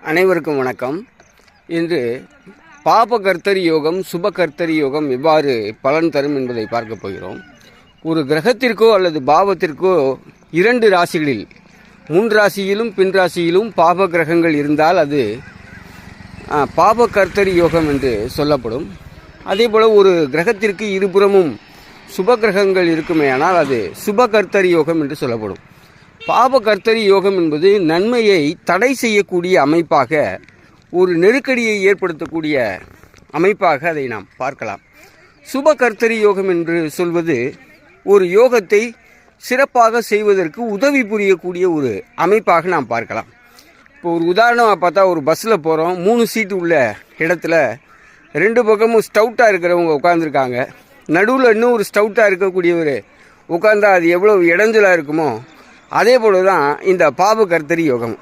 அனைவருக்கும் வணக்கம். இன்று பாப கர்த்தரி யோகம், சுப கர்த்தரி யோகம் எவ்வாறு பலன் தரும் என்பதை பார்க்க போகிறோம். ஒரு கிரகத்திற்கோ அல்லது பாவத்திற்கோ 2 ராசிகளில் 3 ராசியிலும் பின் ராசியிலும் பாப கிரகங்கள் இருந்தால் அது பாப கர்த்தரி யோகம் என்று சொல்லப்படும். அதேபோல் ஒரு கிரகத்திற்கு இருபுறமும் சுப கிரகங்கள் இருக்குமேயானால் அது சுப கர்த்தரி யோகம் என்று சொல்லப்படும். பாப கர்த்தரி யோகம் என்பது நன்மையை தடை செய்யக்கூடிய அமைப்பாக, ஒரு நெருக்கடியை ஏற்படுத்தக்கூடிய அமைப்பாக அதை நாம் பார்க்கலாம். சுப கர்த்தரி யோகம் என்று சொல்வது ஒரு யோகத்தை சிறப்பாக செய்வதற்கு உதவி புரியக்கூடிய ஒரு அமைப்பாக நாம் பார்க்கலாம். இப்போ ஒரு உதாரணமாக பார்த்தா, ஒரு பஸ்ஸில் போகிறோம், 3 சீட்டு உள்ள இடத்துல 2 பக்கமும் ஸ்டவுட்டாக இருக்கிறவங்க உட்காந்துருக்காங்க. நடுவில் இன்னும் ஒரு ஸ்டவுட்டாக இருக்கக்கூடியவர் உட்கார்ந்தா அது எவ்வளோ இடைஞ்சலாக இருக்குமோ அதே போல தான் இந்த பாப கர்த்தரி யோகம்.